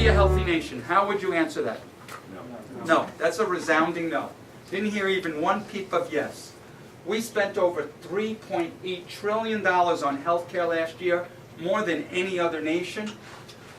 we a healthy nation? How would you answer that? No. That's a resounding no. Didn't hear even one peep of yes. We spent over $3.8 trillion on health care last year, more than any other nation.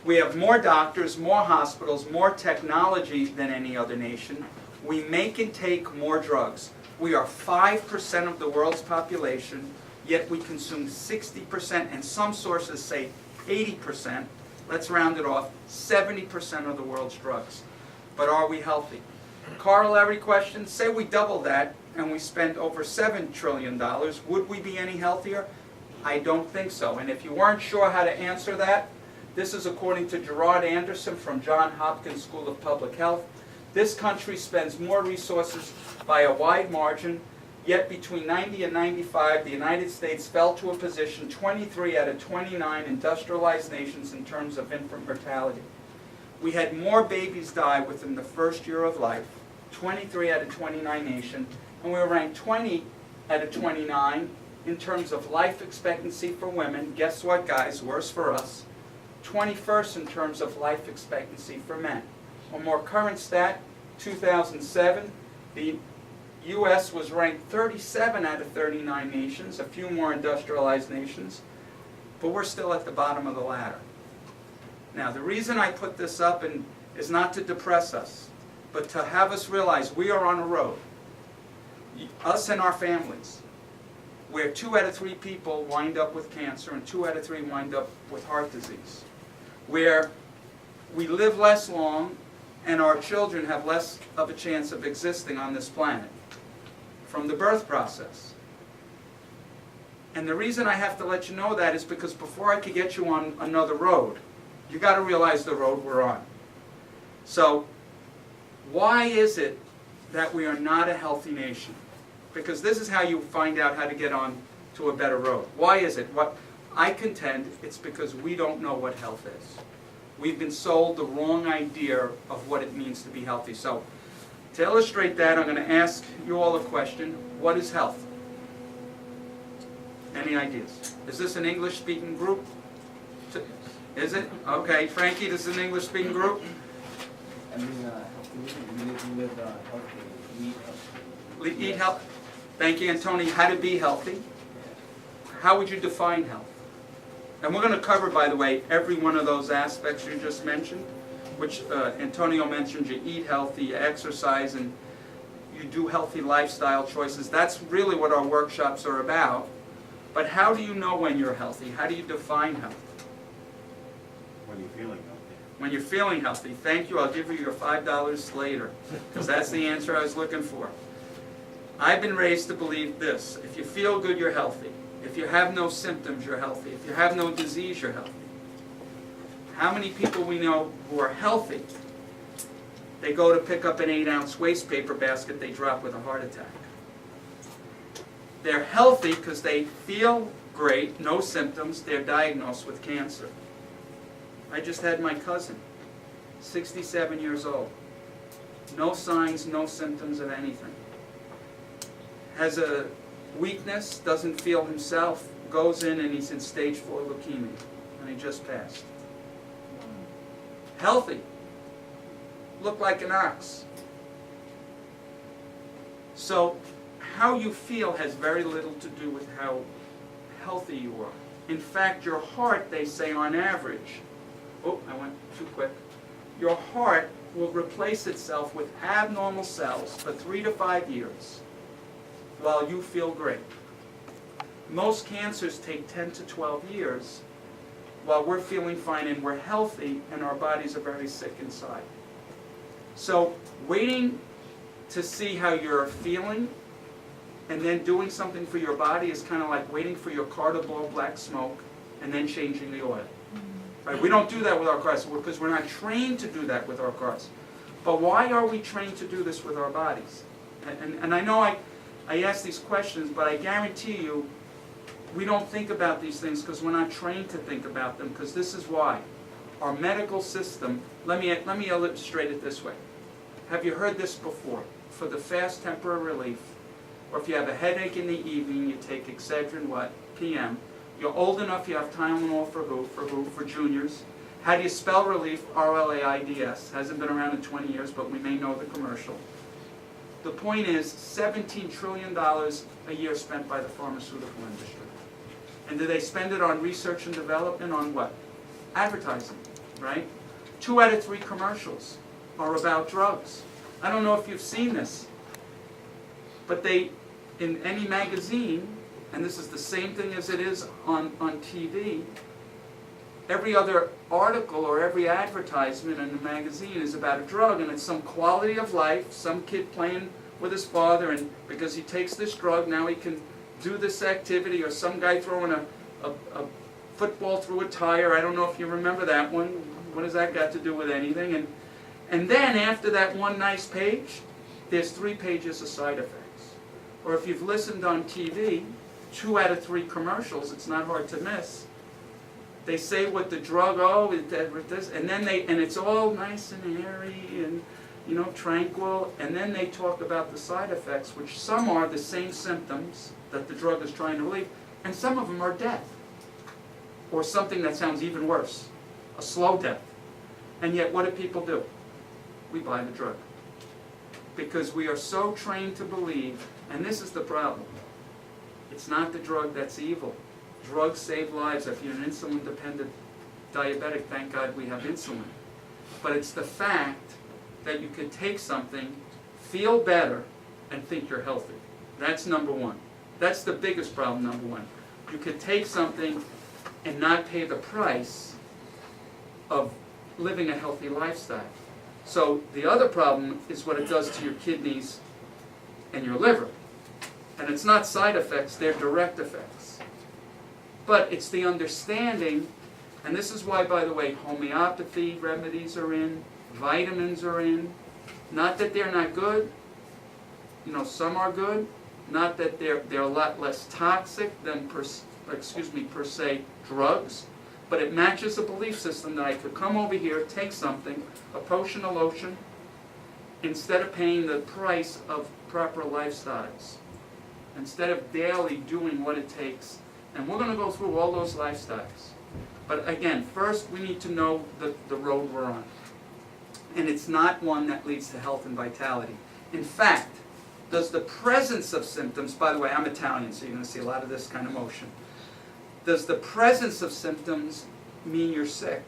We have more doctors, more hospitals, more technology than any other nation. We make and take more drugs. We are 5% of the world's population, yet we consume 60%, and some sources say 80%. Let's round it off, 70% of the world's drugs. But are we healthy? Corollary question, say we double that and we spent over $7 trillion, would we be any healthier? I don't think so. And if you weren't sure how to answer that, this is according to Gerard Anderson from Johns Hopkins School of Public Health. This country spends more resources by a wide margin, yet between 90 and 95, the United States fell to a position 23 out of 29 industrialized nations in terms of infant mortality. We had more babies die within the first year of life, 23 out of 29 nation, and we were ranked 20 out of 29 in terms of life expectancy for women. Guess what, guys? Worse for us. 21st in terms of life expectancy for men. A more current stat, 2007, the U.S. was ranked 37 out of 39 nations, a few more industrialized nations, but we're still at the bottom of the ladder. Now, the reason I put this up is not to depress us, but to have us realize we are on a road, us and our families, where 2 out of 3 people wind up with cancer and 2 out of 3 wind up with heart disease, where we live less long and our children have less of a chance of existing on this planet from the birth process. And the reason I have to let you know that is because before I could get you on another road, you got to realize the road we're on. So, why is it that we are not a healthy nation? Because this is how you find out how to get on to a better road. Why is it? What I contend it's because we don't know what health is. We've been sold the wrong idea of what it means to be healthy. So, to illustrate that, I'm going to ask you all a question. What is health? Any ideas? Is this an English-speaking group? Is it? Okay. Frankie, this is an English-speaking group? I mean, live healthy, Eat healthy. Thank you, Antonio. How to be healthy. How would you define health? And we're going to cover, by the way, every one of those aspects you just mentioned, which Antonio mentioned. You eat healthy, you exercise, and you do healthy lifestyle choices. That's really what our workshops are about. But how do you know when you're healthy? How do you define health? When you're feeling healthy. When you're feeling healthy. Thank you. I'll give you your $5 later, because that's the answer I was looking for. I've been raised to believe this. If you feel good, you're healthy. If you have no symptoms, you're healthy. If you have no disease, you're healthy. How many people we know who are healthy, they go to pick up an 8-ounce waste paper basket, they drop with a heart attack. They're healthy because they feel great, no symptoms, they're diagnosed with cancer. I just had my cousin, 67 years old. No signs, no symptoms of anything. Has a weakness, doesn't feel himself, goes in and he's in stage 4 leukemia, and he just passed. Healthy. Looked like an ox. So, how you feel has very little to do with how healthy you are. In fact, your heart, they say on average, oh, I went too quick. Your heart will replace itself with abnormal cells for 3 to 5 years while you feel great. Most cancers take 10 to 12 years while we're feeling fine and we're healthy and our bodies are very sick inside. So waiting to see how you're feeling and then doing something for your body is kind of like waiting for your car to blow black smoke and then changing the oil. Right? We don't do that with our cars because we're not trained to do that with our cars. But why are we trained to do this with our bodies? And I know I ask these questions, but I guarantee you we don't think about these things because we're not trained to think about them, because this is why. Our medical system, let me illustrate it this way. Have you heard this before? For the fast temporary relief, or if you have a headache in the evening, you take Excedrin, PM. You're old enough, you have Tylenol for who? For juniors. How do you spell relief? R-L-A-I-D-S. Hasn't been around in 20 years, but we may know the commercial. The point is, $17 trillion a year spent by the pharmaceutical industry. And do they spend it on research and development? On what? Advertising, right? 2 out of 3 commercials are about drugs. I don't know if you've seen this, but they, in any magazine, and this is the same thing as it is on TV, every other article or every advertisement in the magazine is about a drug, and it's some quality of life, some kid playing with his father, and because he takes this drug, now he can do this activity, or some guy throwing a football through a tire. I don't know if you remember that one. What has that got to do with anything? And then after that one nice page, there's 3 pages of side effects. Or if you've listened on TV, 2 out of 3 commercials, it's not hard to miss. They say what the drug, and then and it's all nice and airy and, you know, tranquil, and then they talk about the side effects, which some are the same symptoms that the drug is trying to relieve, and some of them are death, or something that sounds even worse, a slow death. And yet what do people do? We buy the drug. Because we are so trained to believe, and this is the problem, it's not the drug that's evil. Drugs save lives. If you're an insulin-dependent diabetic, thank God we have insulin. But it's the fact that you could take something, feel better, and think you're healthy. That's number one. That's the biggest problem, number one. You could take something and not pay the price of living a healthy lifestyle. So the other problem is what it does to your kidneys and your liver. And it's not side effects, they're direct effects. But it's the understanding, and this is why, by the way, homeopathy remedies are in, vitamins are in. Not that they're not good. You know, some are good. Not that they're a lot less toxic than per se drugs. But it matches a belief system that I could come over here, take something, a potion, a lotion, instead of paying the price of proper lifestyles. Instead of daily doing what it takes. And we're going to go through all those lifestyles. But again, first we need to know the road we're on. And it's not one that leads to health and vitality. In fact, does the presence of symptoms, by the way, I'm Italian, so you're going to see a lot of this kind of motion. Does the presence of symptoms mean you're sick?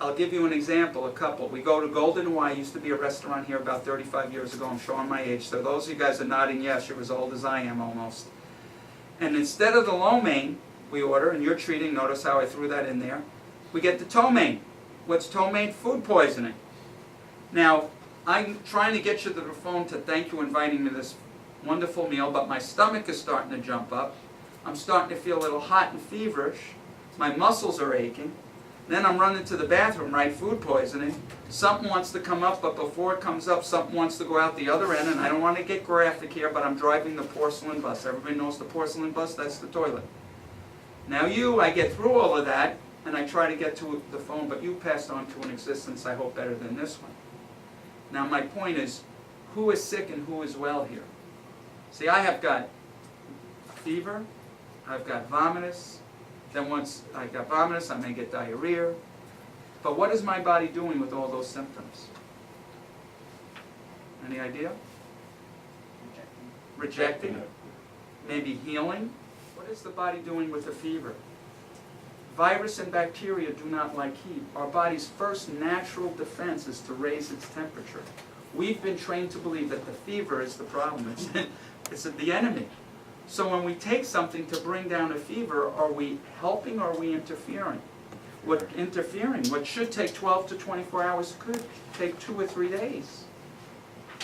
I'll give you an example, a couple. We go to Golden Hawaii, used to be a restaurant here about 35 years ago. I'm showing my age, so those of you guys are nodding yes, you're as old as I am almost. And instead of the lo mein we order, and you're treating, notice how I threw that in there, we get the to mein. What's to mein? Food poisoning. Now, I'm trying to get you to the phone to thank you inviting me to this wonderful meal, but my stomach is starting to jump up. I'm starting to feel a little hot and feverish. My muscles are aching. Then I'm running to the bathroom, right? Food poisoning. Something wants to come up, but before it comes up, something wants to go out the other end, and I don't want to get graphic here, but I'm driving the porcelain bus. Everybody knows the porcelain bus? That's the toilet. Now I get through all of that, and I try to get to the phone, but you passed on to an existence, I hope, better than this one. Now my point is, who is sick and who is well here? See, I have got fever, I've got vomitus, then once I got vomitus, I may get diarrhea. But what is my body doing with all those symptoms? Any idea? Rejecting. Maybe healing. What is the body doing with the fever? Virus and bacteria do not like heat. Our body's first natural defense is to raise its temperature. We've been trained to believe that the fever is the problem. It's the enemy. So when we take something to bring down a fever, are we helping or are we interfering? What should take 12 to 24 hours could take 2 or 3 days.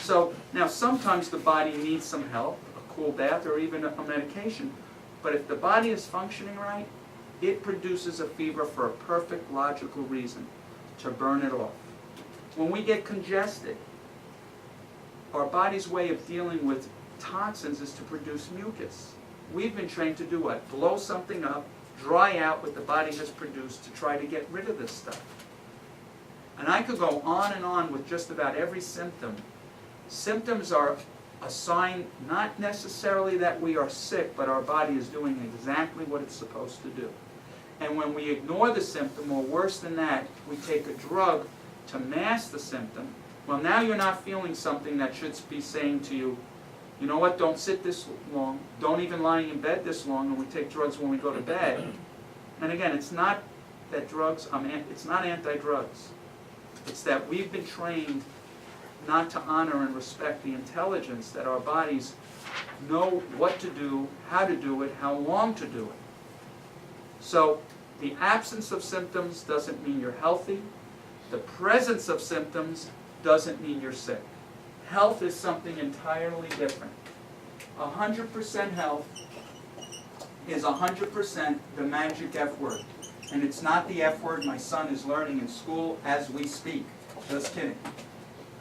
So now sometimes the body needs some help, a cool bath or even a medication. But if the body is functioning right, it produces a fever for a perfect logical reason, to burn it off. When we get congested, our body's way of dealing with toxins is to produce mucus. We've been trained to do what? Blow something up, dry out what the body has produced to try to get rid of this stuff. And I could go on and on with just about every symptom. Symptoms are a sign not necessarily that we are sick, but our body is doing exactly what it's supposed to do. And when we ignore the symptom, or worse than that, we take a drug to mask the symptom, well, now you're not feeling something that should be saying to you, you know what, don't sit this long, don't even lie in bed this long, and we take drugs when we go to bed. And again, it's not that drugs, it's not anti-drugs. It's that we've been trained not to honor and respect the intelligence that our bodies know what to do, how to do it, how long to do it. So the absence of symptoms doesn't mean you're healthy. The presence of symptoms doesn't mean you're sick. Health is something entirely different. 100% health is 100% the magic F word. And it's not the F word my son is learning in school as we speak. Just kidding.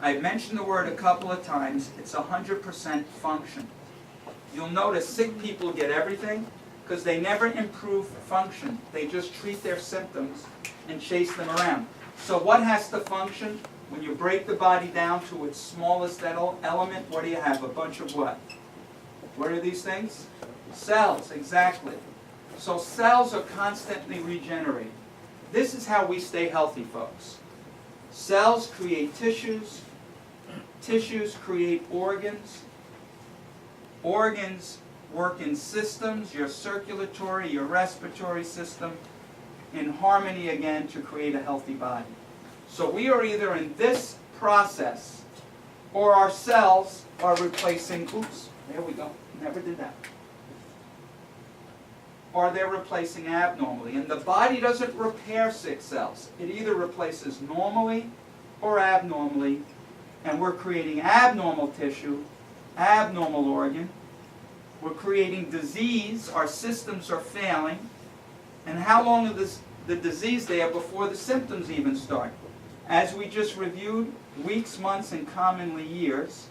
I've mentioned the word a couple of times. It's 100% function. You'll notice sick people get everything because they never improve function. They just treat their symptoms and chase them around. So what has to function? When you break the body down to its smallest element, what do you have? A bunch of what? What are these things? Cells, exactly. So cells are constantly regenerating. This is how we stay healthy, folks. Cells create tissues. Tissues create organs. Organs work in systems, your circulatory, your respiratory system, in harmony again to create a healthy body. So we are either in this process or our cells are replacing, oops, there we go, never did that. Or they're replacing abnormally. And the body doesn't repair sick cells. It either replaces normally or abnormally. And we're creating abnormal tissue, abnormal organ. We're creating disease. Our systems are failing. And how long is the disease there before the symptoms even start? As we just reviewed, weeks, months, and commonly years.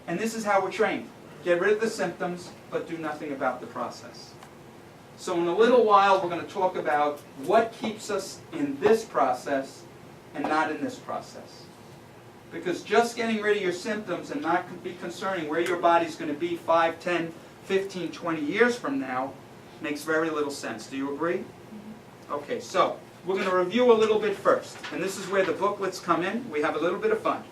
And this is how we're trained. Get rid of the symptoms, but do nothing about the process. So in a little while, we're going to talk about what keeps us in this process and not in this process. Because just getting rid of your symptoms and not be concerning where your body's going to be 5, 10, 15, 20 years from now makes very little sense. Do you agree? Okay, so we're going to review a little bit first. And this is where the booklets come in. We have a little bit of fun.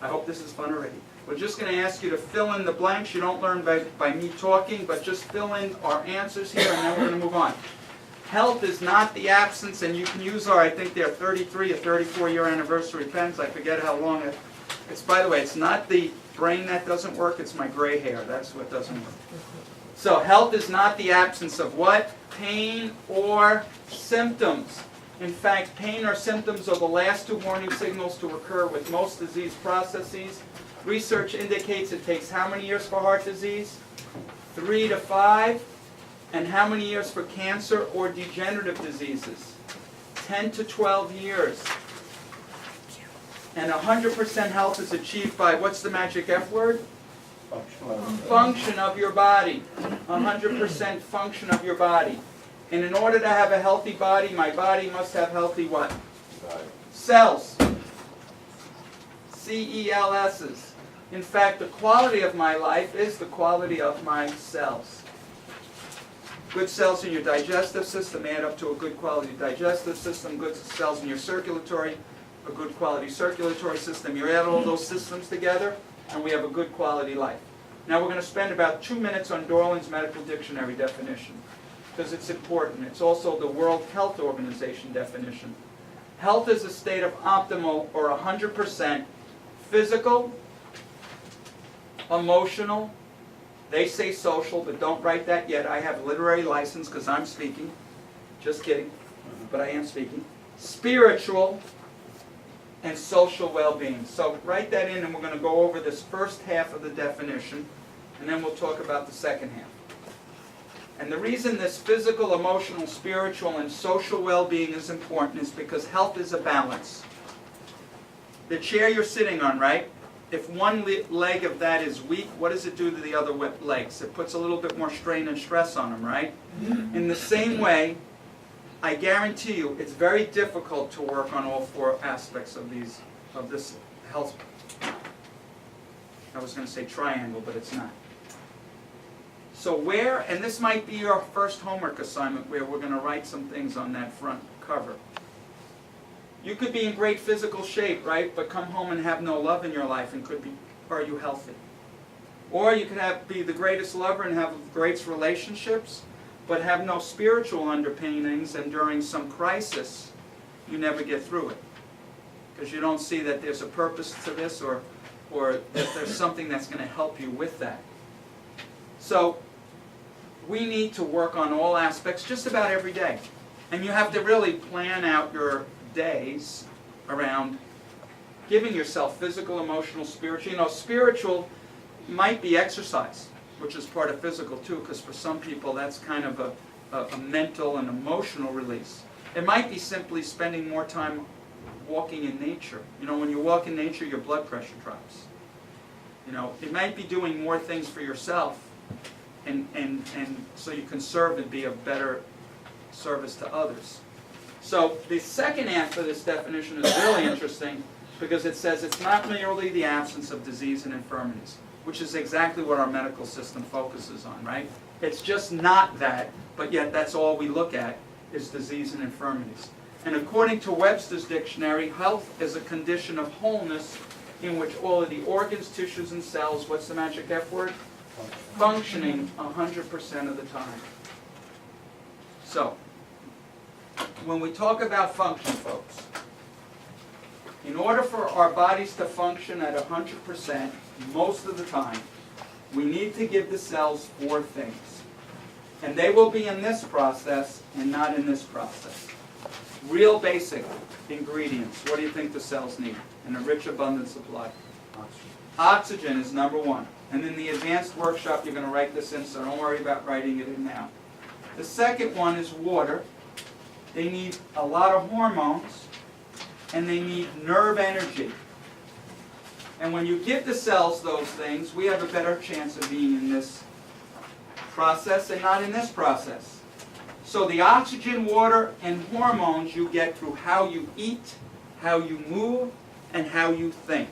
I hope this is fun already. We're just going to ask you to fill in the blanks. You don't learn by me talking, but just fill in our answers here, and then we're going to move on. Health is not the absence, and you can use our, I think they're 33 or 34-year anniversary pens. I forget how long it's. By the way, it's not the brain that doesn't work, it's my gray hair. That's what doesn't work. So health is not the absence of what? Pain or symptoms. In fact, pain or symptoms are the last two warning signals to occur with most disease processes. Research indicates it takes how many years for heart disease? 3 to 5. And how many years for cancer or degenerative diseases? 10 to 12 years. And 100% health is achieved by, what's the magic F word? Function of your body. 100% function of your body. And in order to have a healthy body, my body must have healthy what? Cells. C-E-L-S's. In fact, the quality of my life is the quality of my cells. Good cells in your digestive system add up to a good quality digestive system. Good cells in your circulatory, a good quality circulatory system. You add all those systems together, and we have a good quality life. Now we're going to spend about 2 minutes on Dorland's Medical Dictionary definition, because it's important. It's also the World Health Organization definition. Health is a state of optimal or 100% physical, emotional, they say social, but don't write that yet. I have literary license because I'm speaking. Just kidding, but I am speaking. Spiritual and social well-being. So write that in, and we're going to go over this first half of the definition, and then we'll talk about the second half. And the reason this physical, emotional, spiritual, and social well-being is important is because health is a balance. The chair you're sitting on, right? If one leg of that is weak, what does it do to the other legs? It puts a little bit more strain and stress on them, right? In the same way, I guarantee you, it's very difficult to work on all 4 aspects of this health. I was going to say triangle, but it's not. So where, and this might be your first homework assignment where we're going to write some things on that front cover. You could be in great physical shape, right, but come home and have no love in your life, and are you healthy? Or you could be the greatest lover and have great relationships, but have no spiritual underpinnings, and during some crisis, you never get through it. Because you don't see that there's a purpose to this, or that there's something that's going to help you with that. So, we need to work on all aspects just about every day. And you have to really plan out your days around giving yourself physical, emotional, spiritual. You know, spiritual might be exercise, which is part of physical too, because for some people that's kind of a mental and emotional release. It might be simply spending more time walking in nature. You know, when you walk in nature, your blood pressure drops. You know, it might be doing more things for yourself, and so you can serve and be of better service to others. So the second half of this definition is really interesting, because it says it's not merely the absence of disease and infirmities, which is exactly what our medical system focuses on, right? It's just not that, but yet that's all we look at is disease and infirmities. And according to Webster's dictionary, health is a condition of wholeness in which all of the organs, tissues, and cells, what's the magic F word? Functioning 100% of the time. So, when we talk about function, folks, in order for our bodies to function at 100% most of the time, we need to give the cells 4 things. And they will be in this process and not in this process. Real basic ingredients. What do you think the cells need? In a rich, abundant supply. Oxygen is number 1. And in the advanced workshop, you're going to write this in, so don't worry about writing it in now. The second one is water. They need a lot of hormones, and they need nerve energy. And when you give the cells those things, we have a better chance of being in this process and not in this process. So the oxygen, water, and hormones you get through how you eat, how you move, and how you think.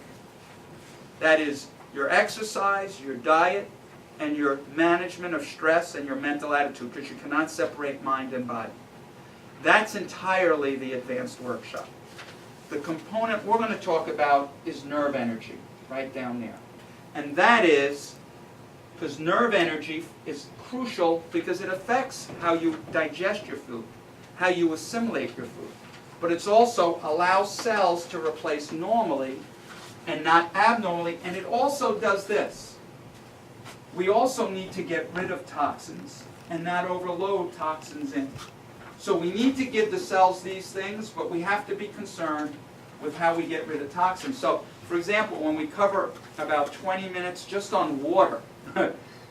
That is your exercise, your diet, and your management of stress and your mental attitude, because you cannot separate mind and body. That's entirely the advanced workshop. The component we're going to talk about is nerve energy, right down there. And that is, because nerve energy is crucial because it affects how you digest your food, how you assimilate your food. But it also allows cells to replace normally and not abnormally, and it also does this. We also need to get rid of toxins and not overload toxins in. So we need to give the cells these things, but we have to be concerned with how we get rid of toxins. So, for example, when we cover about 20 minutes just on water,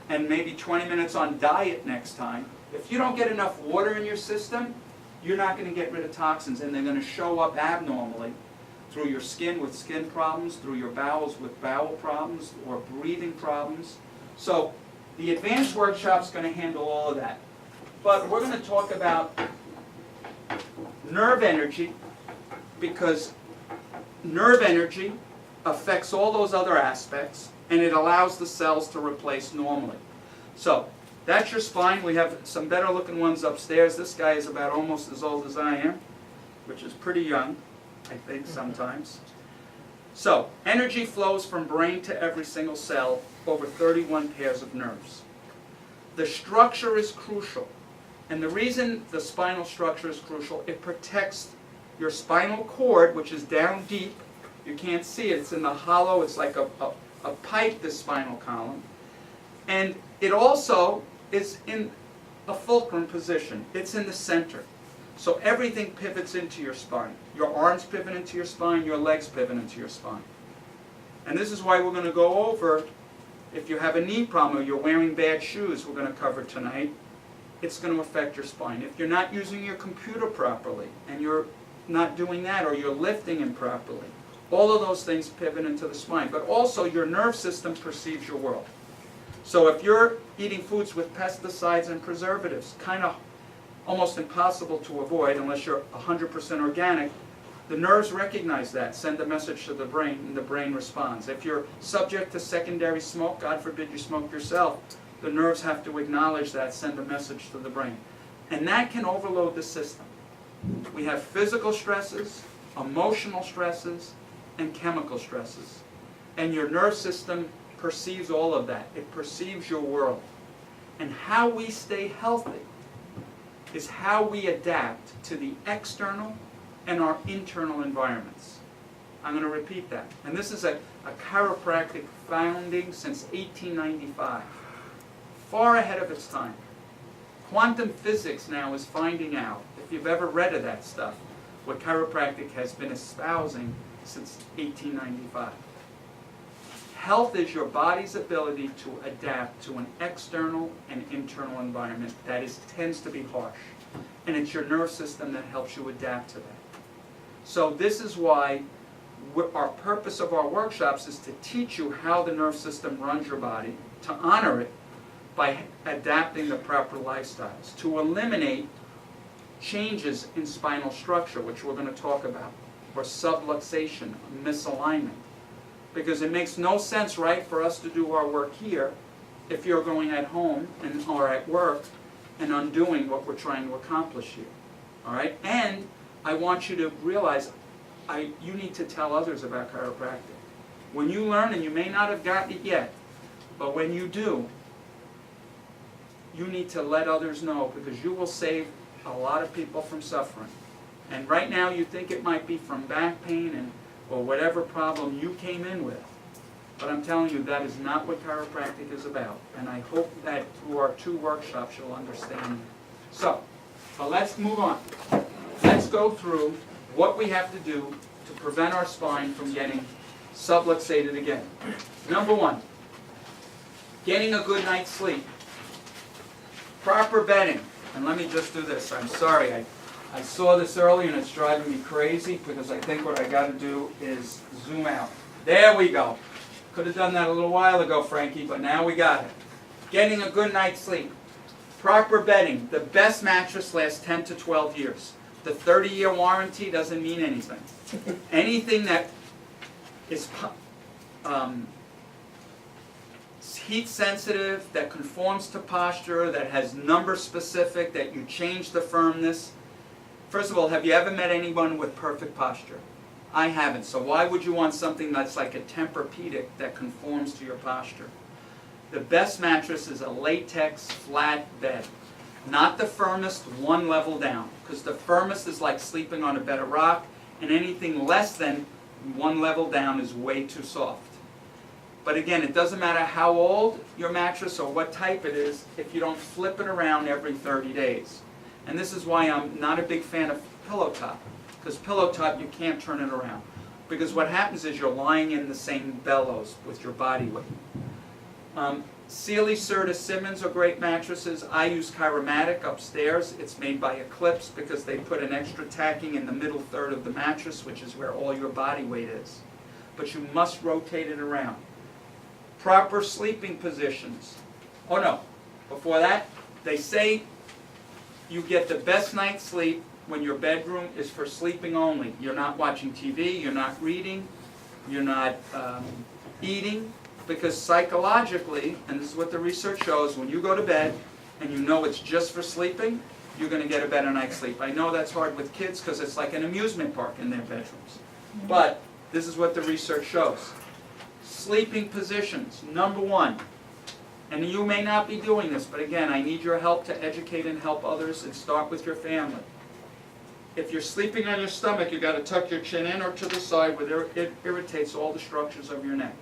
and maybe 20 minutes on diet next time, if you don't get enough water in your system, you're not going to get rid of toxins, and they're going to show up abnormally through your skin with skin problems, through your bowels with bowel problems, or breathing problems. So the advanced workshop is going to handle all of that. But we're going to talk about nerve energy, because nerve energy affects all those other aspects, and it allows the cells to replace normally. So that's your spine. We have some better looking ones upstairs. This guy is about almost as old as I am, which is pretty young, I think, sometimes. So energy flows from brain to every single cell over 31 pairs of nerves. The structure is crucial. And the reason the spinal structure is crucial, it protects your spinal cord, which is down deep. You can't see it. It's in the hollow. It's like a pipe, this spinal column. And it also is in a fulcrum position. It's in the center. So everything pivots into your spine. Your arms pivot into your spine. Your legs pivot into your spine. And this is why we're going to go over, if you have a knee problem or you're wearing bad shoes, we're going to cover tonight, it's going to affect your spine. If you're not using your computer properly, and you're not doing that, or you're lifting improperly, all of those things pivot into the spine. But also your nerve system perceives your world. So if you're eating foods with pesticides and preservatives, kind of almost impossible to avoid unless you're 100% organic, the nerves recognize that, send a message to the brain, and the brain responds. If you're subject to secondary smoke, God forbid you smoke yourself, the nerves have to acknowledge that, send a message to the brain. And that can overload the system. We have physical stresses, emotional stresses, and chemical stresses. And your nerve system perceives all of that. It perceives your world. And how we stay healthy is how we adapt to the external and our internal environments. I'm going to repeat that. And this is a chiropractic founding since 1895. Far ahead of its time. Quantum physics now is finding out, if you've ever read of that stuff, what chiropractic has been espousing since 1895. Health is your body's ability to adapt to an external and internal environment that tends to be harsh. And it's your nerve system that helps you adapt to that. So this is why our purpose of our workshops is to teach you how the nerve system runs your body, to honor it by adapting the proper lifestyles, to eliminate changes in spinal structure, which we're going to talk about, or subluxation, misalignment. Because it makes no sense, right, for us to do our work here if you're going at home or at work and undoing what we're trying to accomplish here. All right? And I want you to realize you need to tell others about chiropractic. When you learn, and you may not have gotten it yet, but when you do, you need to let others know, because you will save a lot of people from suffering. And right now you think it might be from back pain or whatever problem you came in with. But I'm telling you, that is not what chiropractic is about. And I hope that through our 2 workshops you'll understand. So, but let's move on. Let's go through what we have to do to prevent our spine from getting subluxated again. Number 1, getting a good night's sleep. Proper bedding. And let me just do this. I'm sorry. I saw this earlier and it's driving me crazy because I think what I got to do is zoom out. There we go. Could have done that a little while ago, Frankie, but now we got it. Getting a good night's sleep. Proper bedding. The best mattress lasts 10 to 12 years. The 30-year warranty doesn't mean anything. Anything that is heat sensitive, that conforms to posture, that has number specific, that you change the firmness. First of all, have you ever met anyone with perfect posture? I haven't. So why would you want something that's like a Tempur-Pedic that conforms to your posture? The best mattress is a latex flat bed. Not the firmest, one level down. Because the firmest is like sleeping on a bed of rock, and anything less than one level down is way too soft. But again, it doesn't matter how old your mattress or what type it is if you don't flip it around every 30 days. And this is why I'm not a big fan of pillow top. Because pillow top, you can't turn it around. Because what happens is you're lying in the same bellows with your body weight. Sealy, Serta, Simmons are great mattresses. I use Chiromatic upstairs. It's made by Eclipse because they put an extra tacking in the middle third of the mattress, which is where all your body weight is. But you must rotate it around. Proper sleeping positions. Oh no, before that, they say you get the best night's sleep when your bedroom is for sleeping only. You're not watching TV, you're not reading, you're not eating, because psychologically, and this is what the research shows, when you go to bed and you know it's just for sleeping, you're going to get a better night's sleep. I know that's hard with kids because it's like an amusement park in their bedrooms. But this is what the research shows. Sleeping positions, number 1. And you may not be doing this, but again, I need your help to educate and help others, and start with your family. If you're sleeping on your stomach, you've got to tuck your chin in or to the side where it irritates all the structures of your neck.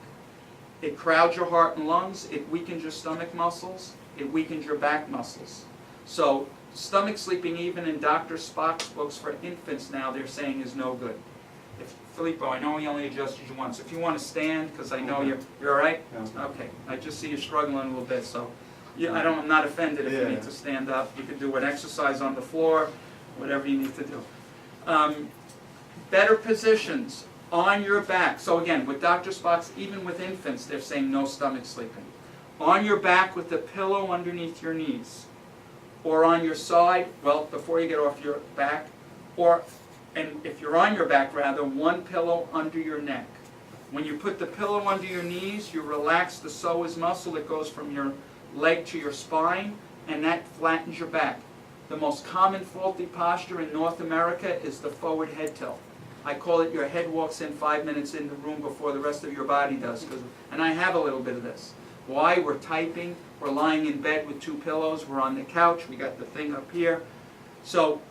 It crowds your heart and lungs, it weakens your stomach muscles, it weakens your back muscles. So stomach sleeping, even in Dr. Spock's books for infants now, they're saying is no good. Filippo, I know he only adjusted you once. If you want to stand, because I know you're all right? Yeah. Okay. I just see you struggling a little bit, so I'm not offended if you need to stand up. You can do an exercise on the floor, whatever you need to do. Better positions on your back. So again, with Dr. Spock's, even with infants, they're saying no stomach sleeping. On your back with the pillow underneath your knees. Or on your side, well, before you get off your back, and if you're on your back rather, one pillow under your neck. When you put the pillow under your knees, you relax the psoas muscle that goes from your leg to your spine, and that flattens your back. The most common faulty posture in North America is the forward head tilt. I call it your head walks in 5 minutes in the room before the rest of your body does. And I have a little bit of this. Why? We're typing, we're lying in bed with 2 pillows, we're on the couch, we got the thing up here. So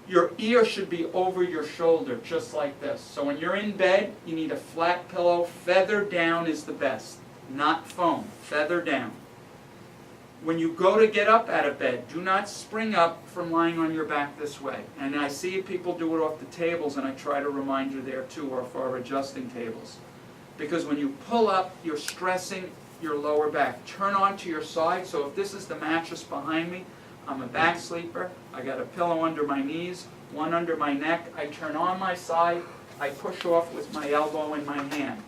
your ear should be over your shoulder, just like this. So when you're in bed, you need a flat pillow. Feather down is the best, not foam. Feather down. When you go to get up out of bed, do not spring up from lying on your back this way. And I see people do it off the tables, and I try to remind you there too, or for our adjusting tables. Because when you pull up, you're stressing your lower back. Turn onto your side. So if this is the mattress behind me, I'm a back sleeper. I got a pillow under my knees, one under my neck. I turn on my side. I push off with my elbow in my hand.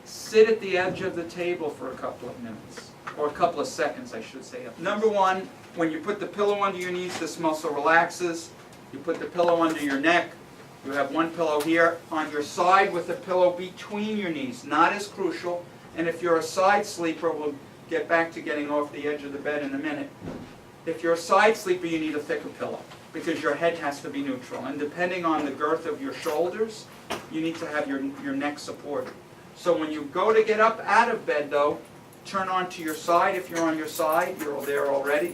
Sit at the edge of the table for a couple of minutes, or a couple of seconds, I should say. Number one, when you put the pillow under your knees, this muscle relaxes. You put the pillow under your neck. You have one pillow here on your side with the pillow between your knees. Not as crucial. And if you're a side sleeper, we'll get back to getting off the edge of the bed in a minute. If you're a side sleeper, you need a thicker pillow because your head has to be neutral. And depending on the girth of your shoulders, you need to have your neck supported. So when you go to get up out of bed, though, turn onto your side. If you're on your side, you're there already.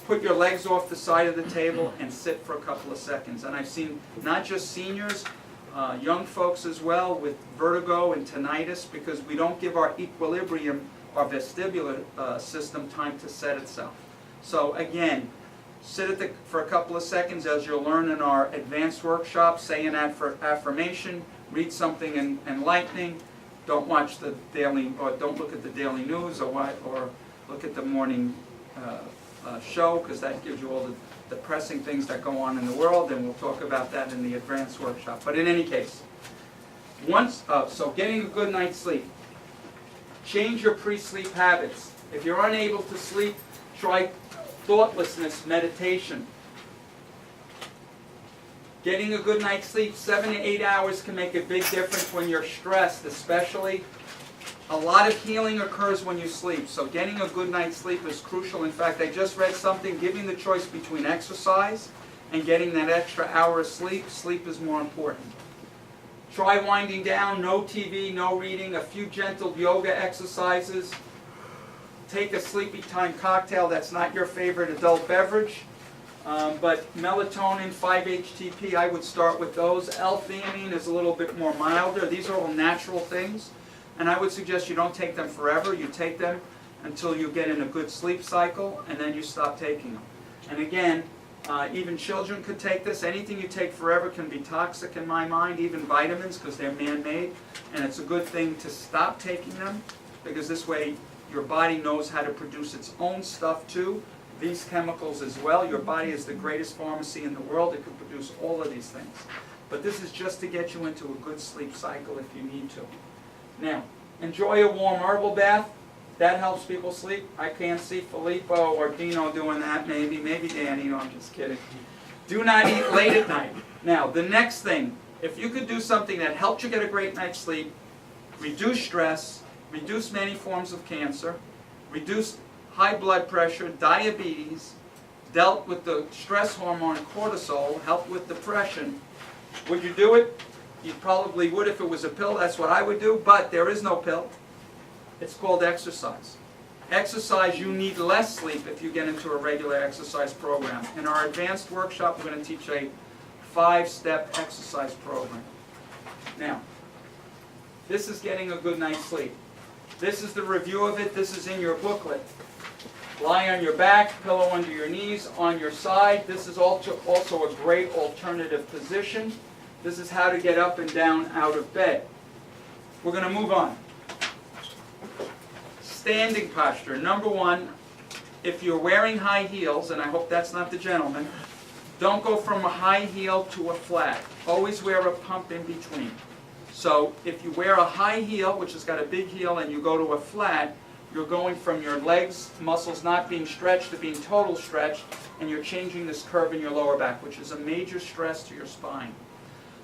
Put your legs off the side of the table and sit for a couple of seconds. And I've seen not just seniors, young folks as well with vertigo and tinnitus because we don't give our equilibrium, our vestibular system time to set itself. So again, sit for a couple of seconds as you'll learn in our advanced workshop. Say an affirmation, read something enlightening. Don't watch the daily, or don't look at the daily news, or look at the morning show, because that gives you all the depressing things that go on in the world, and we'll talk about that in the advanced workshop. But in any case, so getting a good night's sleep. Change your pre-sleep habits. If you're unable to sleep, try thoughtlessness meditation. Getting a good night's sleep, 7 to 8 hours can make a big difference when you're stressed, especially. A lot of healing occurs when you sleep, so getting a good night's sleep is crucial. In fact, I just read something giving the choice between exercise and getting that extra hour of sleep. Sleep is more important. Try winding down, no TV, no reading, a few gentle yoga exercises. Take a sleepy time cocktail that's not your favorite adult beverage. But melatonin, 5-HTP, I would start with those. L-theanine is a little bit more milder. These are all natural things. And I would suggest you don't take them forever. You take them until you get in a good sleep cycle, and then you stop taking them. And again, even children could take this. Anything you take forever can be toxic in my mind, even vitamins, because they're man-made. And it's a good thing to stop taking them, because this way your body knows how to produce its own stuff too. These chemicals as well. Your body is the greatest pharmacy in the world. It can produce all of these things. But this is just to get you into a good sleep cycle if you need to. Now, enjoy a warm herbal bath. That helps people sleep. I can't see Filippo or Dino doing that, maybe Danny. No, I'm just kidding. Do not eat late at night. Now, the next thing, if you could do something that helped you get a great night's sleep, reduce stress, reduce many forms of cancer, reduce high blood pressure, diabetes, dealt with the stress hormone cortisol, helped with depression, would you do it? You probably would if it was a pill. That's what I would do, but there is no pill. It's called exercise. Exercise, you need less sleep if you get into a regular exercise program. In our advanced workshop, we're going to teach a 5-step exercise program. Now, this is getting a good night's sleep. This is the review of it. This is in your booklet. Lie on your back, pillow under your knees, on your side. This is also a great alternative position. This is how to get up and down out of bed. We're going to move on. Standing posture. Number one, if you're wearing high heels, and I hope that's not the gentleman, don't go from a high heel to a flat. Always wear a pump in between. So if you wear a high heel, which has got a big heel, and you go to a flat, you're going from your legs, muscles not being stretched to being total stretched, and you're changing this curve in your lower back, which is a major stress to your spine.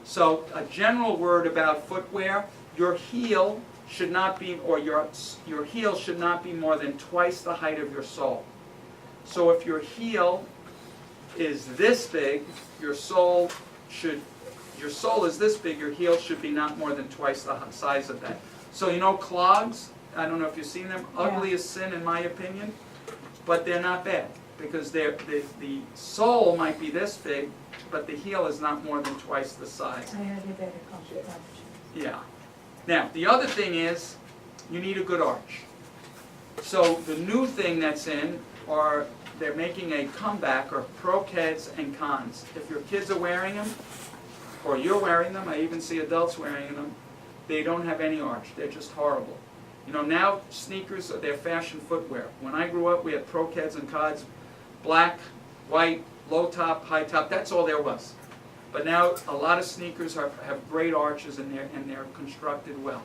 So a general word about footwear, your heel should not be, or your heel should not be more than twice the height of your sole. So if your heel is this big, your sole is this big, your heel should be not more than twice the size of that. So you know clogs, I don't know if you've seen them, ugly as sin in my opinion, but they're not bad, because the sole might be this big, but the heel is not more than twice the size. Yeah. Now, the other thing is, you need a good arch. So the new thing that's in are, they're making a comeback, are pro-keds and cons. If your kids are wearing them, or you're wearing them, I even see adults wearing them, they don't have any arch. They're just horrible. You know, now sneakers, they're fashion footwear. When I grew up, we had pro-keds and cods, black, white, low top, high top, that's all there was. But now a lot of sneakers have great arches and they're constructed well.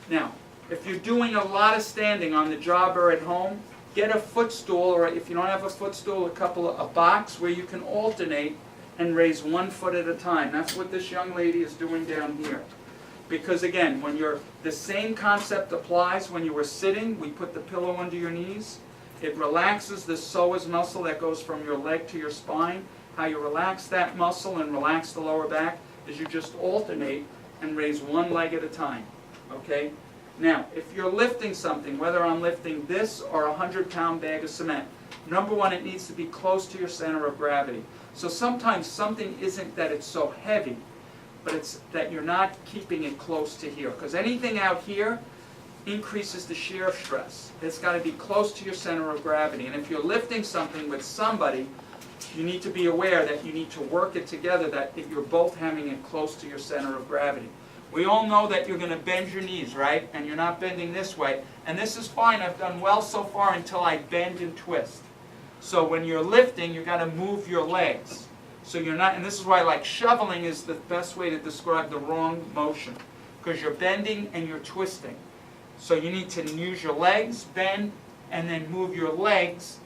Now, if you're doing a lot of standing on the job or at home, get a footstool, or if you don't have a footstool, a box where you can alternate and raise 1 foot at a time. That's what this young lady is doing down here. Because again, when the same concept applies when you were sitting, we put the pillow under your knees. It relaxes the psoas muscle that goes from your leg to your spine. How you relax that muscle and relax the lower back is you just alternate and raise 1 leg at a time. Okay? Now, if you're lifting something, whether I'm lifting this or a 100-pound bag of cement, number one, it needs to be close to your center of gravity. So sometimes something isn't that it's so heavy, but it's that you're not keeping it close to here. Because anything out here increases the shear stress. It's got to be close to your center of gravity. And if you're lifting something with somebody, you need to be aware that you need to work it together, that if you're both having it close to your center of gravity. We all know that you're going to bend your knees, right? And you're not bending this way. And this is fine. I've done well so far until I bend and twist. So when you're lifting, you've got to move your legs. So you're not, and this is why like shoveling is the best way to describe the wrong motion. Because you're bending and you're twisting. So you need to use your legs, bend, and then move your legs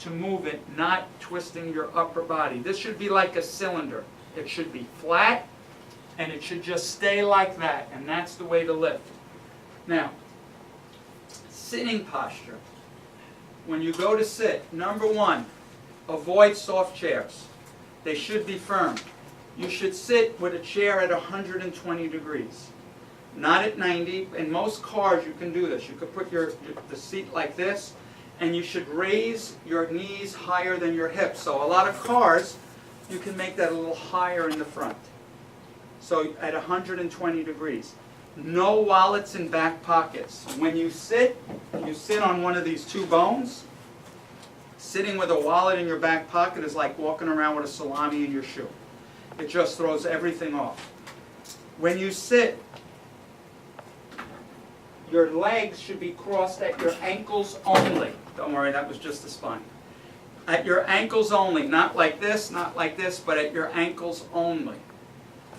to move it, not twisting your upper body. This should be like a cylinder. It should be flat, and it should just stay like that, and that's the way to lift. Now, sitting posture. When you go to sit, number one, avoid soft chairs. They should be firm. You should sit with a chair at 120 degrees, not at 90. In most cars, you can do this. You could put the seat like this, and you should raise your knees higher than your hips. So a lot of cars, you can make that a little higher in the front. So at 120 degrees. No wallets in back pockets. When you sit on one of these two bones. Sitting with a wallet in your back pocket is like walking around with a salami in your shoe. It just throws everything off. When you sit, your legs should be crossed at your ankles only. Don't worry, that was just the spine. At your ankles only, not like this, but at your ankles only.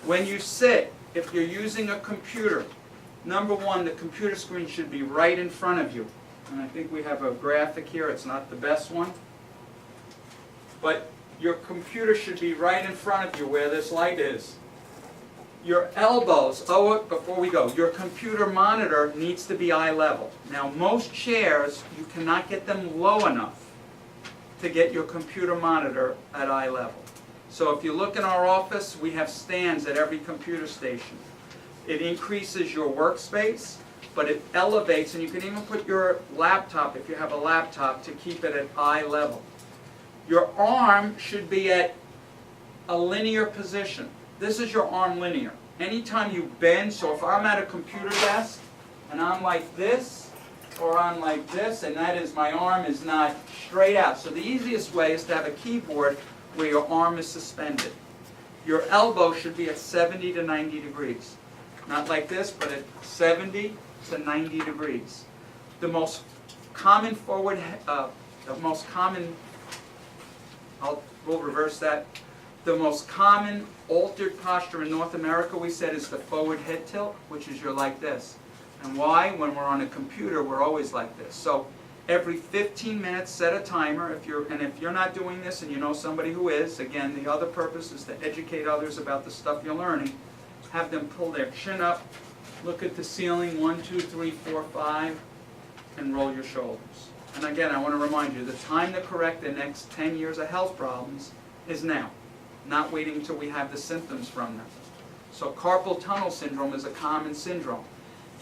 When you sit, if you're using a computer, number one, the computer screen should be right in front of you. And I think we have a graphic here. It's not the best one. But your computer should be right in front of you where this light is. Your elbows, before we go, your computer monitor needs to be eye level. Now, most chairs, you cannot get them low enough to get your computer monitor at eye level. So if you look in our office, we have stands at every computer station. It increases your workspace, but it elevates, and you can even put your laptop, if you have a laptop, to keep it at eye level. Your arm should be at a linear position. This is your arm linear. Anytime you bend, so if I'm at a computer desk, and I'm like this, or I'm like this, and that is, my arm is not straight out. So the easiest way is to have a keyboard where your arm is suspended. Your elbow should be at 70 to 90 degrees. Not like this, but at 70 to 90 degrees. The most common we'll reverse that. The most common altered posture in North America, we said, is the forward head tilt, which is you're like this. And why? When we're on a computer, we're always like this. So every 15 minutes, set a timer. If you're not doing this and you know somebody who is, again, the other purpose is to educate others about the stuff you're learning. Have them pull their chin up Look at the ceiling, 1, 2, 3, 4, 5, and roll your shoulders. And again, I want to remind you, the time to correct the next 10 years of health problems is now, not waiting until we have the symptoms from them. So carpal tunnel syndrome is a common syndrome.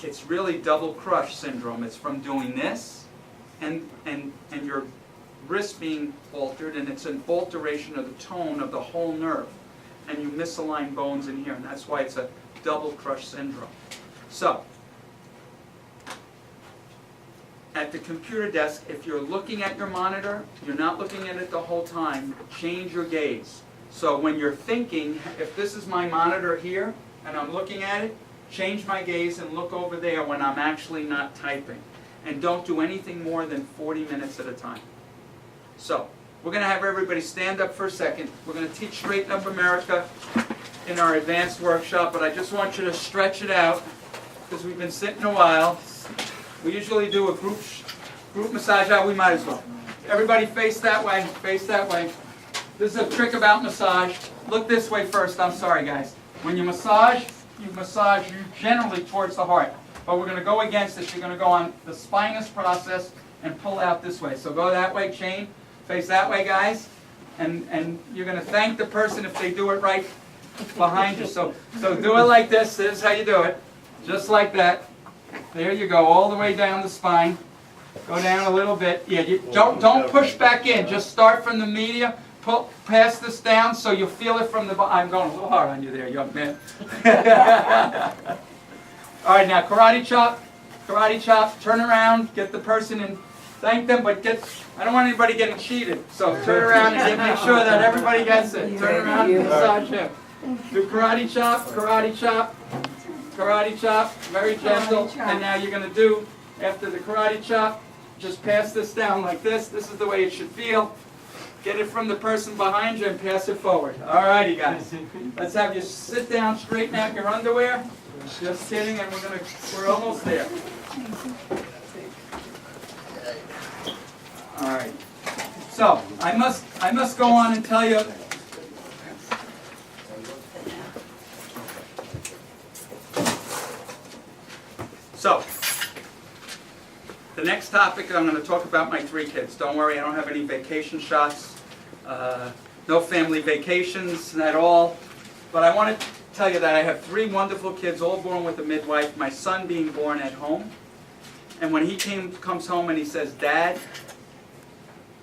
It's really double crush syndrome. It's from doing this and your wrist being altered, and it's an alteration of the tone of the whole nerve. And you misalign bones in here, and that's why it's a double crush syndrome. So, at the computer desk, if you're looking at your monitor, you're not looking at it the whole time, change your gaze. So when you're thinking, if this is my monitor here, and I'm looking at it, change my gaze and look over there when I'm actually not typing. And don't do anything more than 40 minutes at a time. So, we're going to have everybody stand up for a second. We're going to teach Straighten Up America in our advanced workshop, but I just want you to stretch it out because we've been sitting a while. We usually do a group massage. We might as well. Everybody face that way, face that way. This is a trick about massage. Look this way first. I'm sorry, guys. When you massage generally towards the heart. But we're going to go against it. You're going to go on the spinous process and pull out this way. So go that way, chain. Face that way, guys. And you're going to thank the person if they do it right behind you. So do it like this. This is how you do it. Just like that. There you go, all the way down the spine. Go down a little bit. Yeah, you don't push back in. Just start from the median. Pass this down so you feel it from the bottom. I'm going a little hard on you there, young man. All right, now karate chop. Karate chop. Turn around. Get the person and thank them, but I don't want anybody getting cheated. So turn around and make sure that everybody gets it. Turn around and massage him. Do karate chop, karate chop. Karate chop, very gentle, and now you're going to do, after the karate chop, just pass this down like this. This is the way it should feel. Get it from the person behind you and pass it forward. All righty, guys. Let's have you sit down, straighten out your underwear. Just kidding, and we're almost there. All right. So I must go on and tell you. So, the next topic, I'm going to talk about my 3 kids. Don't worry, I don't have any vacation shots, no family vacations at all. But I want to tell you that I have 3 wonderful kids, all born with a midwife, my son being born at home. And when he comes home and he says, Dad,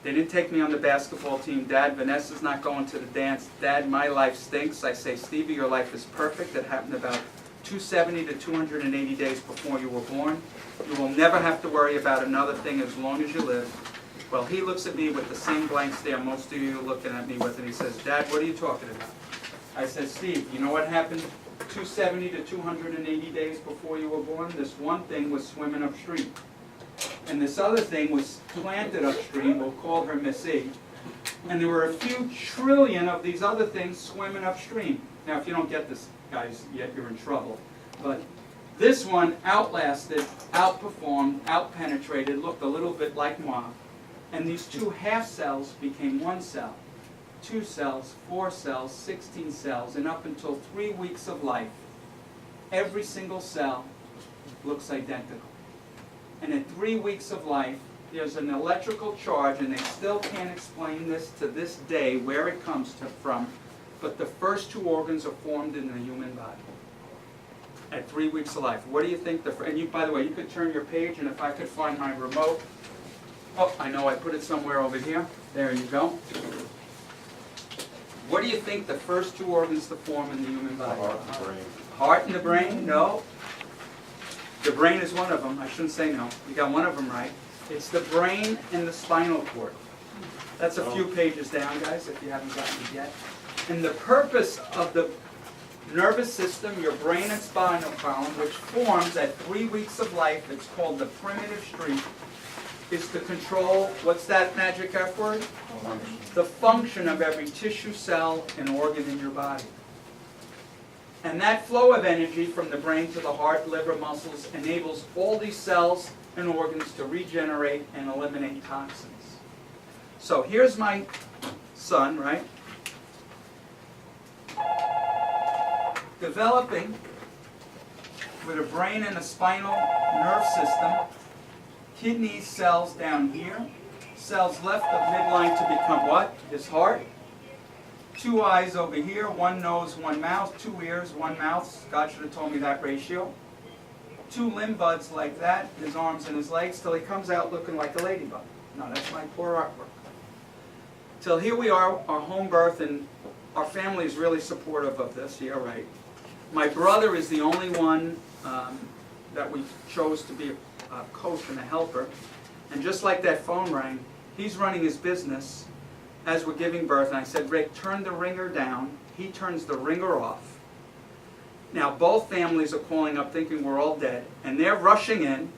they didn't take me on the basketball team. Dad, Vanessa's not going to the dance. Dad, my life stinks. I say, Stevie, your life is perfect. It happened about 270 to 280 days before you were born. You will never have to worry about another thing as long as you live. Well, he looks at me with the same blank stare most of you are looking at me with, and he says, Dad, what are you talking about? I said, Steve, you know what happened 270 to 280 days before you were born? This one thing was swimming upstream. And this other thing was planted upstream. We'll call her Miss E. And there were a few trillion of these other things swimming upstream. Now, if you don't get this, guys, yet you're in trouble. But this one outlasted, outperformed, outpenetrated, looked a little bit like moi. And these 2 half cells became 1 cell, 2 cells, 4 cells, 16 cells, and up until 3 weeks of life, every single cell looks identical. And at 3 weeks of life, there's an electrical charge, and they still can't explain this to this day where it comes from, but the first 2 organs are formed in the human body at 3 weeks of life. What do you think and you, by the way, you could turn your page, and if I could find my remote. Oh, I know, I put it somewhere over here. There you go. What do you think the first 2 organs to form in the human body? The heart and the brain. Heart and the brain? No. The brain is one of them. I shouldn't say no. You got one of them right. It's the brain and the spinal cord. That's a few pages down, guys, if you haven't gotten it yet. And the purpose of the nervous system, your brain and spinal column, which forms at 3 weeks of life, it's called the primitive street, is to control, what's that magic F word? The function of every tissue, cell, and organ in your body. And that flow of energy from the brain to the heart, liver, muscles enables all these cells and organs to regenerate and eliminate toxins. So here's my son, right? with a brain and a spinal nerve system, kidney cells down here, cells left of midline to become what? His heart. 2 eyes over here, 1 nose, 1 mouth, 2 ears, 1 mouth. God should have told me that ratio. 2 limb buds like that, his arms and his legs, till he comes out looking like a ladybug. No, that's my poor artwork. Till here we are, our home birth, and our family is really supportive of this. Yeah, right. My brother is the only one that we chose to be a coach and a helper. And just like that phone rang, he's running his business as we're giving birth. And I said, Rick, turn the ringer down. He turns the ringer off. Now both families are calling up thinking we're all dead. And they're rushing in.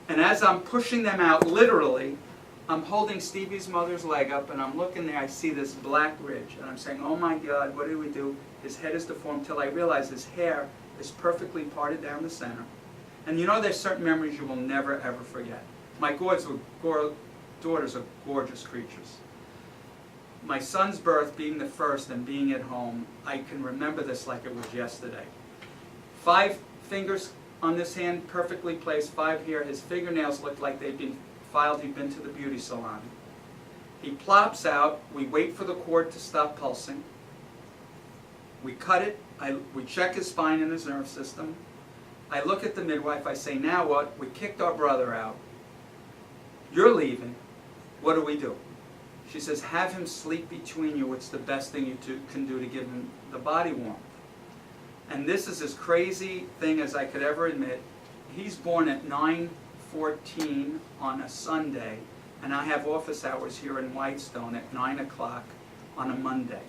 And as I'm pushing them out, literally, I'm holding Stevie's mother's leg up, and I'm looking there, I see this black ridge. And I'm saying, oh my God, what did we do? His head is deformed, till I realize his hair is perfectly parted down the center. And you know there's certain memories you will never ever forget. My daughters are gorgeous creatures. My son's birth being the first and being at home, I can remember this like it was yesterday. 5 fingers on this hand, perfectly placed, 5 here. His fingernails looked like they'd been filed, he'd been to the beauty salon. He plops out, we wait for the cord to stop pulsing. We cut it, we check his spine and his nerve system. I look at the midwife, I say, now what? We kicked our brother out. You're leaving. What do we do? She says, have him sleep between you. It's the best thing you can do to give him the body warmth. And this is as crazy thing as I could ever admit. He's born at 9:14 on a Sunday, and I have office hours here in Whitestone at 9 o'clock on a Monday.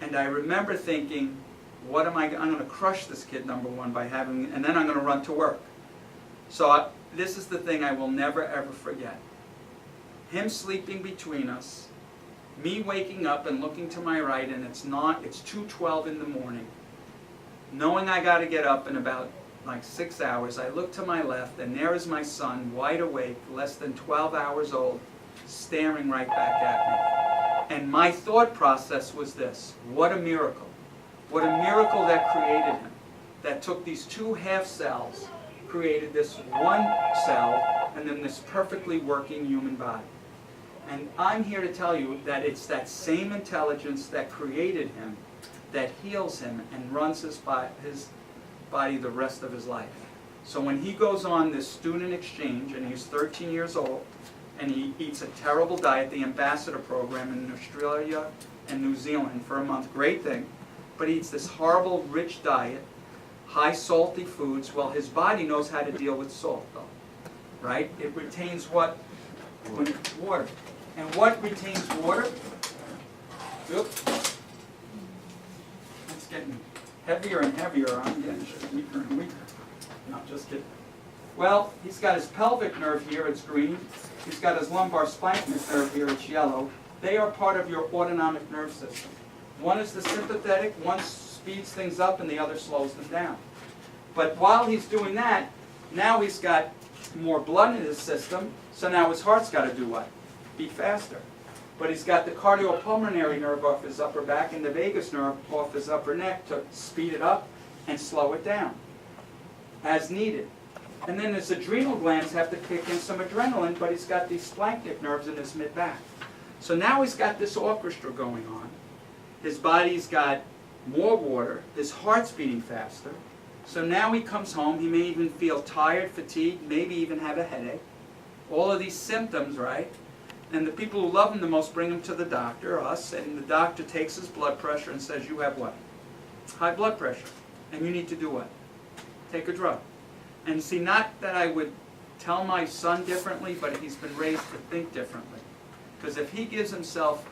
And I remember thinking, what am I'm going to crush this kid, number one, by having, and then I'm going to run to work. So this is the thing I will never ever forget. Him sleeping between us, me waking up and looking to my right, and it's 2:12 in the morning. Knowing I got to get up in about like 6 hours, I look to my left, and there is my son, wide awake, less than 12 hours old, staring right back at me. And my thought process was this: what a miracle. What a miracle that created him. That took these 2 half cells, created this 1 cell, and then this perfectly working human body. And I'm here to tell you that it's that same intelligence that created him, that heals him and runs his body the rest of his life. So when he goes on this student exchange, and he's 13 years old, and he eats a terrible diet, the ambassador program in Australia and New Zealand for a month, great thing, but he eats this horrible rich diet, high salty foods. Well, his body knows how to deal with salt, though, right? It retains what? Water. And what retains water? Oops. It's getting heavier and heavier. I'm getting weaker and weaker. No, just kidding. Well, he's got his pelvic nerve here, it's green. He's got his lumbar spinal nerve here, it's yellow. They are part of your autonomic nerve system. One is the sympathetic, one speeds things up, and the other slows them down. But while he's doing that, now he's got more blood in his system, so now his heart's got to do what? Beat faster. But he's got the cardiopulmonary nerve off his upper back and the vagus nerve off his upper neck to speed it up and slow it down as needed. And then his adrenal glands have to kick in some adrenaline, but he's got these splanchnic nerves in his mid-back. So now he's got this orchestra going on. His body's got more water, his heart's beating faster. So now he comes home, he may even feel tired, fatigued, maybe even have a headache. All of these symptoms, right? And the people who love him the most bring him to the doctor, us, and the doctor takes his blood pressure and says, you have what? High blood pressure. And you need to do what? Take a drug. And see, not that I would tell my son differently, but he's been raised to think differently. Because if he gives himself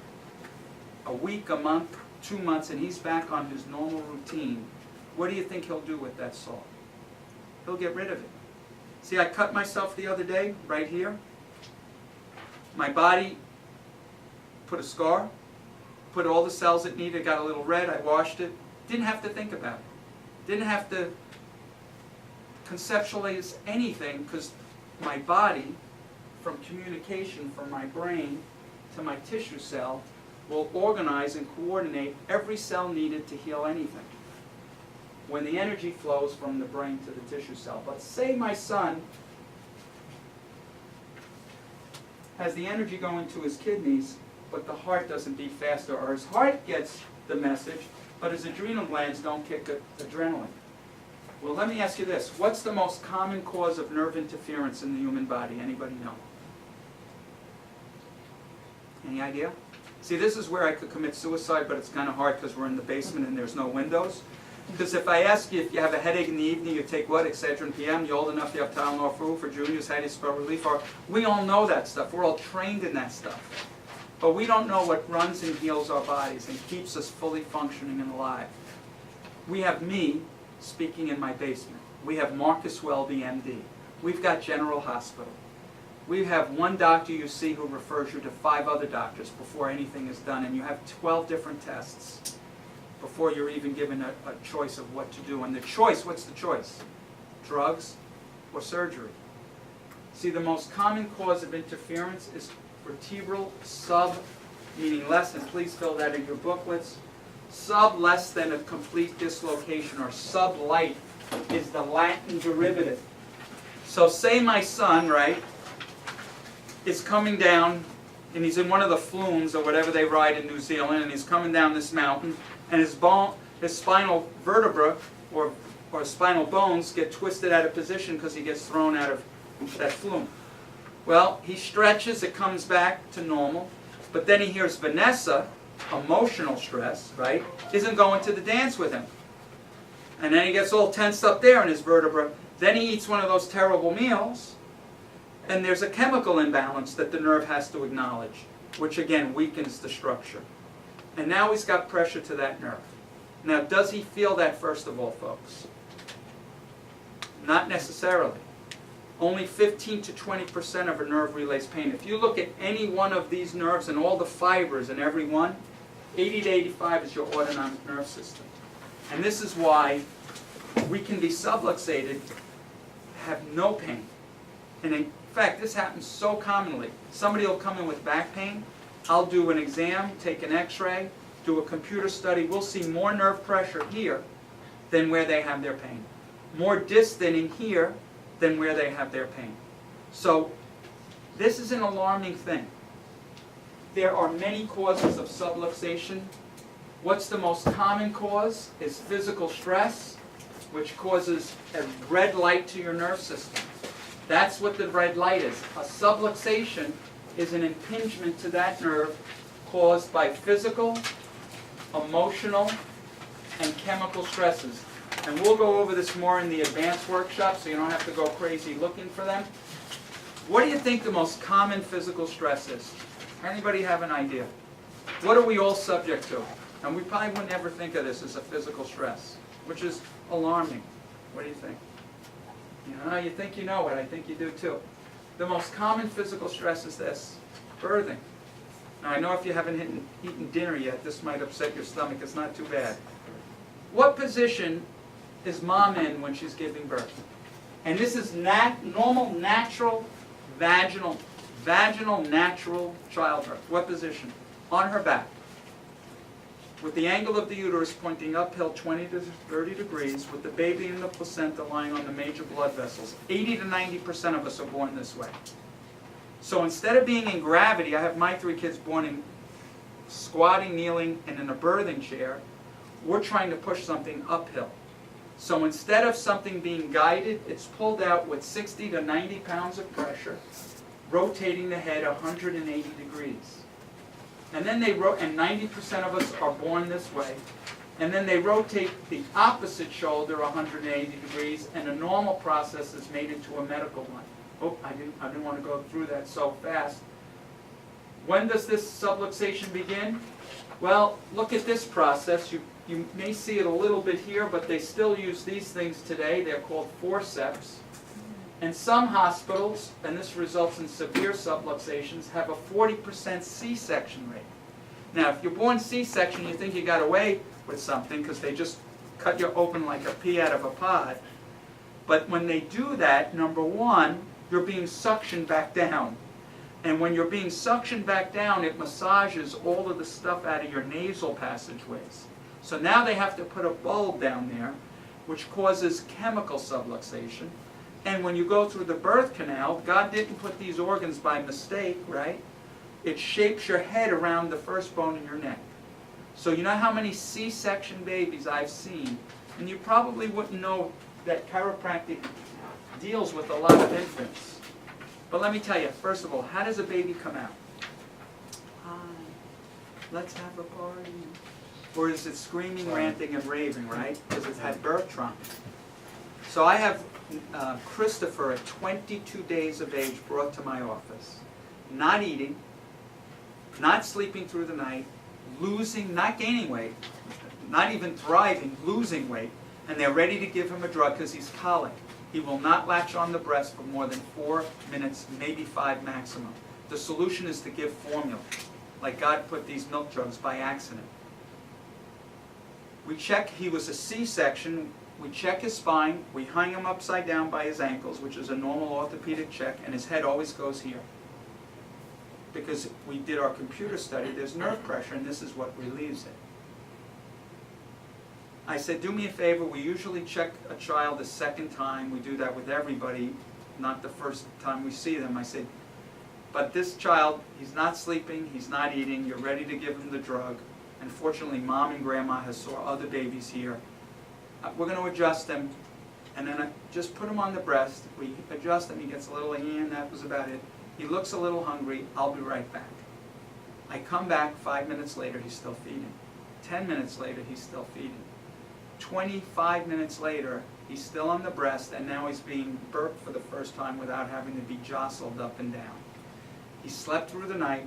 a week, a month, 2 months, and he's back on his normal routine, what do you think he'll do with that salt? He'll get rid of it. See, I cut myself the other day, right here. My body put a scar, put all the cells it needed, got a little red, I washed it. Didn't have to think about it. Didn't have to conceptualize anything, because my body, from communication from my brain to my tissue cell, will organize and coordinate every cell needed to heal anything. when the energy flows from the brain to the tissue cell. But say my son has the energy going to his kidneys, but the heart doesn't beat faster, or his heart gets the message, but his adrenal glands don't kick adrenaline. Well, let me ask you this. What's the most common cause of nerve interference in the human body? Anybody know? Any idea? See, this is where I could commit suicide, but it's kind of hard because we're in the basement and there's no windows. Because if I ask you if you have a headache in the evening, you take what? Excedrin PM? You're old enough, you have Tylenol for juniors, how do you spell relief? Or we all know that stuff. We're all trained in that stuff. But we don't know what runs and heals our bodies and keeps us fully functioning and alive. We have me speaking in my basement. We have Marcus Welby, MD. We've got General Hospital. We have one doctor you see who refers you to 5 other doctors before anything is done, and you have 12 different tests before you're even given a choice of what to do. And the choice, what's the choice? Drugs or surgery? See, the most common cause of interference is vertebral sub, meaning less, and please fill that in your booklets. Sub less than a complete dislocation, or sublight is the Latin derivative. So say my son, right, is coming down, and he's in one of the flumes or whatever they ride in New Zealand, and he's coming down this mountain, and his spinal vertebra or spinal bones get twisted out of position because he gets thrown out of that flume. Well, he stretches, it comes back to normal, but then he hears Vanessa, emotional stress, right, isn't going to the dance with him. And then he gets all tensed up there in his vertebra. Then he eats one of those terrible meals, and there's a chemical imbalance that the nerve has to acknowledge, which again weakens the structure. And now he's got pressure to that nerve. Now, does he feel that first of all, folks? Not necessarily. Only 15 to 20% of a nerve relays pain. If you look at any one of these nerves and all the fibers in every one, 80 to 85 is your autonomic nerve system. And this is why we can be subluxated, have no pain. And in fact, this happens so commonly. Somebody will come in with back pain. I'll do an exam, take an x-ray, do a computer study. We'll see more nerve pressure here than where they have their pain. More distancing here than where they have their pain. So this is an alarming thing. There are many causes of subluxation. What's the most common cause is physical stress, which causes a red light to your nerve system. That's what the red light is. A subluxation is an impingement to that nerve caused by physical, emotional, and chemical stresses. And we'll go over this more in the advanced workshop, so you don't have to go crazy looking for them. What do you think the most common physical stress is? Anybody have an idea? What are we all subject to? And we probably wouldn't ever think of this as a physical stress, which is alarming. What do you think? You know, you think you know it. I think you do too. The most common physical stress is this: birthing. Now, I know if you haven't eaten dinner yet, this might upset your stomach. It's not too bad. What position is mom in when she's giving birth? And this is normal, natural, vaginal natural childbirth. What position? On her back, with the angle of the uterus pointing uphill 20 to 30 degrees, with the baby in the placenta lying on the major blood vessels. 80 to 90% of us are born this way. So instead of being in gravity, I have my 3 kids born in squatting, kneeling, and in a birthing chair. We're trying to push something uphill. So instead of something being guided, it's pulled out with 60 to 90 pounds of pressure, rotating the head 180 degrees. And then and 90% of us are born this way. And then they rotate the opposite shoulder 180 degrees, and a normal process is made into a medical one. Oh, I didn't want to go through that so fast. When does this subluxation begin? Well, look at this process. You may see it a little bit here, but they still use these things today. They're called forceps. And some hospitals, and this results in severe subluxations, have a 40% C-section rate. Now, if you're born C-section, you think you got away with something because they just cut you open like a pea out of a pod. But when they do that, number one, you're being suctioned back down. And when you're being suctioned back down, it massages all of the stuff out of your nasal passageways. So now they have to put a bulb down there, which causes chemical subluxation. And when you go through the birth canal, God didn't put these organs by mistake, right? It shapes your head around the first bone in your neck. So you know how many C-section babies I've seen, and you probably wouldn't know that chiropractic deals with a lot of infants. But let me tell you, first of all, how does a baby come out? Hi, let's have a party. Or is it screaming, ranting, and raving, right? Because it's had birth trauma. So I have Christopher at 22 days of age brought to my office. Not eating, not sleeping through the night, losing, not gaining weight, not even thriving, losing weight, and they're ready to give him a drug because he's colic. He will not latch on the breast for more than 4 minutes, maybe 5 maximum. The solution is to give formula, like God put these milk drugs by accident. We check, he was a C-section, we check his spine, we hang him upside down by his ankles, which is a normal orthopedic check, and his head always goes here. Because we did our computer study, there's nerve pressure, and this is what relieves it. I said, do me a favor, we usually check a child the second time. We do that with everybody, not the first time we see them. I said, but this child, he's not sleeping, he's not eating, you're ready to give him the drug. Unfortunately, Mom and Grandma has saw other babies here. We're going to adjust him, and then just put him on the breast. We adjust him, he gets a little, and that was about it. He looks a little hungry, I'll be right back. I come back 5 minutes later, he's still feeding. 10 minutes later, he's still feeding. 25 minutes later, he's still on the breast, and now he's being burped for the first time without having to be jostled up and down. He slept through the night.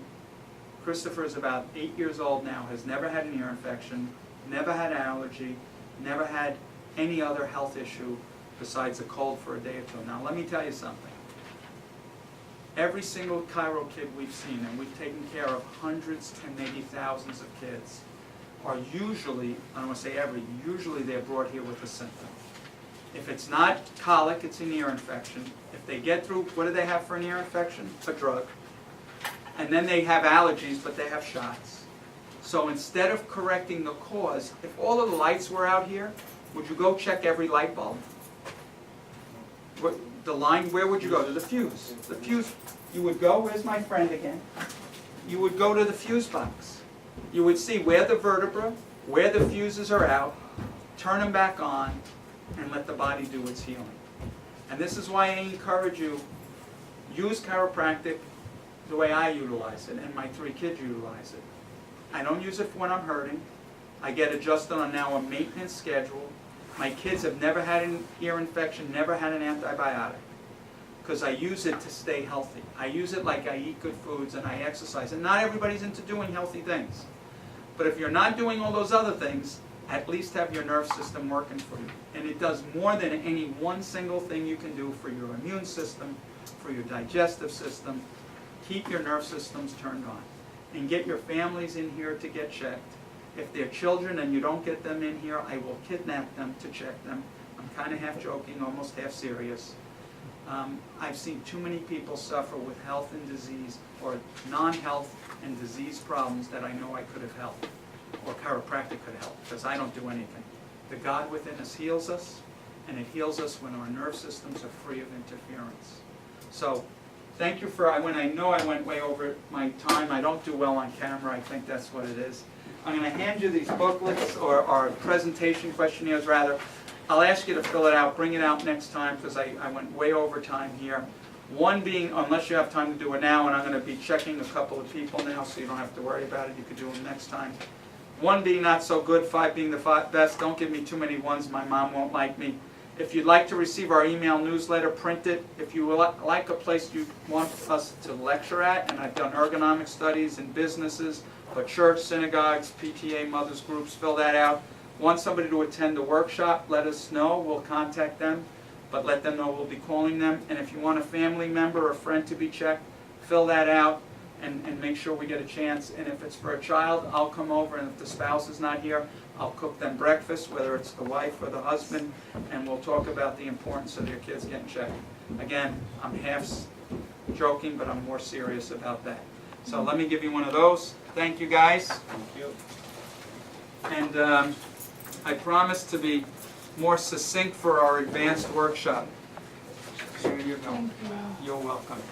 Christopher is about 8 years old now, has never had an ear infection, never had an allergy, never had any other health issue besides a cold for a day or two. Now let me tell you something. Every single chiro kid we've seen, and we've taken care of hundreds and maybe thousands of kids, are usually, I don't want to say every, usually they're brought here with a symptom. If it's not colic, it's an ear infection. If they get through, what do they have for an ear infection? A drug. And then they have allergies, but they have shots. So instead of correcting the cause, if all of the lights were out here, would you go check every light bulb? The line, where would you go? To the fuse. The fuse, you would go, where's my friend again? You would go to the fuse box. You would see where the vertebra, where the fuses are out, turn them back on, and let the body do its healing. And this is why I encourage you, use chiropractic the way I utilize it, and my 3 kids utilize it. I don't use it when I'm hurting. I get adjusted on now a maintenance schedule. My kids have never had an ear infection, never had an antibiotic, because I use it to stay healthy. I use it like I eat good foods and I exercise. And not everybody's into doing healthy things. But if you're not doing all those other things, at least have your nerve system working for you. And it does more than any one single thing you can do for your immune system, for your digestive system. Keep your nerve systems turned on. And get your families in here to get checked. If they're children and you don't get them in here, I will kidnap them to check them. I'm kind of half joking, almost half serious. I've seen too many people suffer with health and disease, or non-health and disease problems that I know I could have helped, or chiropractic could help, because I don't do anything. The God within us heals us, and it heals us when our nerve systems are free of interference. So, thank you for, when I know I went way over my time, I don't do well on camera, I think that's what it is. I'm going to hand you these booklets, or presentation questionnaires rather. I'll ask you to fill it out, bring it out next time, because I went way over time here. One being, unless you have time to do it now, and I'm going to be checking a couple of people now, so you don't have to worry about it, you could do them next time. 1 being not so good, 5 being the best. Don't give me too many ones, my mom won't like me. If you'd like to receive our email newsletter, print it. If you like a place you want us to lecture at, and I've done ergonomic studies in businesses, but church, synagogues, PTA, mothers groups, fill that out. Want somebody to attend the workshop, let us know. We'll contact them, but let them know we'll be calling them. And if you want a family member or friend to be checked, fill that out and make sure we get a chance. And if it's for a child, I'll come over, and if the spouse is not here, I'll cook them breakfast, whether it's the wife or the husband, and we'll talk about the importance of their kids getting checked. Again, I'm half joking, but I'm more serious about that. So let me give you one of those. Thank you, guys. Thank you. And I promise to be more succinct for our advanced workshop. Here you go. Thank you. You're welcome.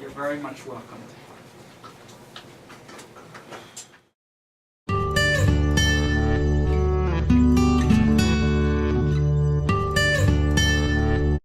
You're very much welcome.